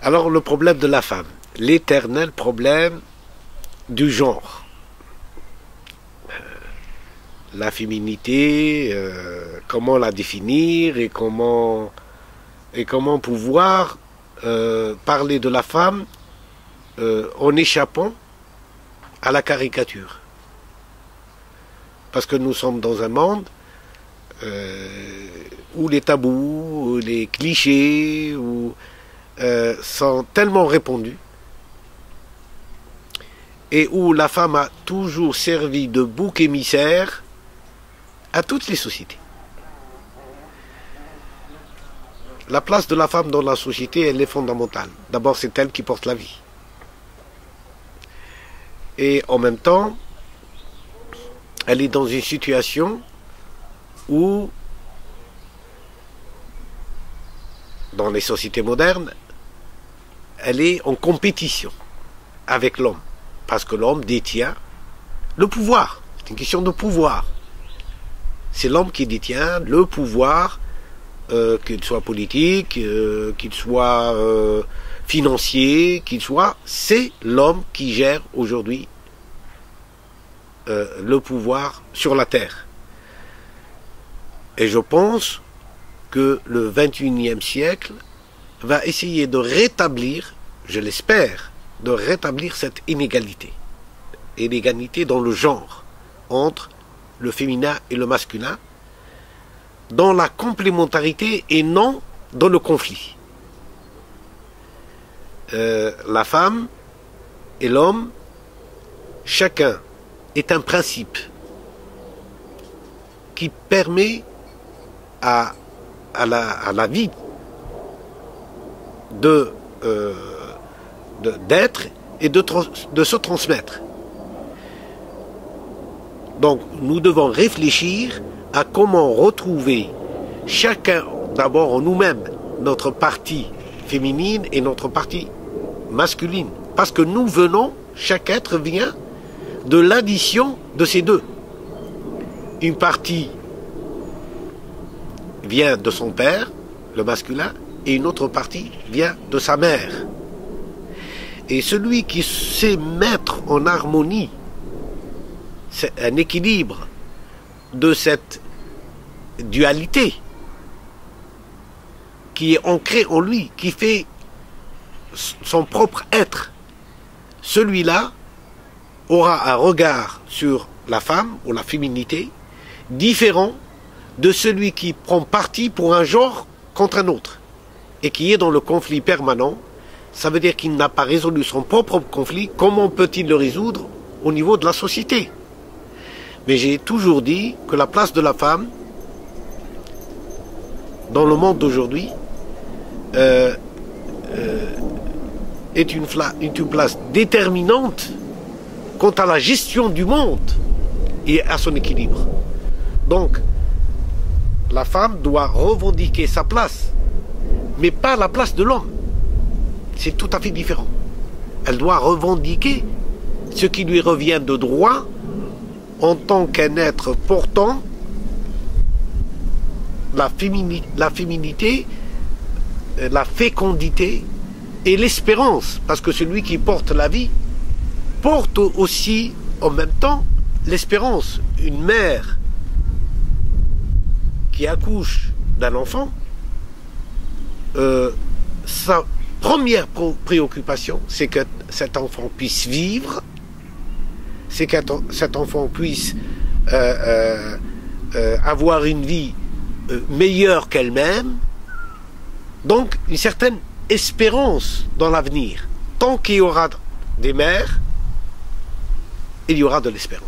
Alors le problème de la femme, l'éternel problème du genre. La féminité, comment la définir et comment pouvoir parler de la femme en échappant à la caricature. Parce que nous sommes dans un monde où les tabous, où les clichés sont tellement répandus et où la femme a toujours servi de bouc émissaire à toutes les sociétés. La place de la femme dans la société, elle est fondamentale. D'abord, c'est elle qui porte la vie. Et en même temps, elle est dans une situation où, dans les sociétés modernes, elle est en compétition avec l'homme. Parce que l'homme détient le pouvoir. C'est une question de pouvoir. C'est l'homme qui détient le pouvoir, qu'il soit politique, qu'il soit financier, c'est l'homme qui gère aujourd'hui le pouvoir sur la terre. Et je pense que le XXIe siècle va essayer de rétablir, je l'espère, de rétablir cette inégalité. Inégalité dans le genre, entre le féminin et le masculin, dans la complémentarité et non dans le conflit. La femme et l'homme, chacun est un principe qui permet à la vie d'être et de se transmettre. Donc nous devons réfléchir à comment retrouver chacun, d'abord en nous-mêmes, notre partie féminine et notre partie masculine. Parce que nous venons, chaque être vient de l'addition de ces deux. Une partie vient de son père, le masculin, et une autre partie vient de sa mère. Et celui qui sait mettre en harmonie un équilibre de cette dualité qui est ancrée en lui, qui fait son propre être, celui-là aura un regard sur la femme ou la féminité différent de celui qui prend parti pour un genre contre un autre et qui est dans le conflit permanent. Ça veut dire qu'il n'a pas résolu son propre conflit. Comment peut-il le résoudre au niveau de la société? Mais j'ai toujours dit que la place de la femme dans le monde d'aujourd'hui est une place déterminante quant à la gestion du monde et à son équilibre. Donc, la femme doit revendiquer sa place, mais pas la place de l'homme. C'est tout à fait différent. Elle doit revendiquer ce qui lui revient de droit en tant qu'un être portant la féminité, la fécondité et l'espérance. Parce que celui qui porte la vie porte aussi en même temps l'espérance. Une mère qui accouche d'un enfant, sa première préoccupation, c'est que cet enfant puisse vivre, c'est que cet enfant puisse avoir une vie meilleure qu'elle-même, donc une certaine espérance dans l'avenir. Tant qu'il y aura des mères, il y aura de l'espérance.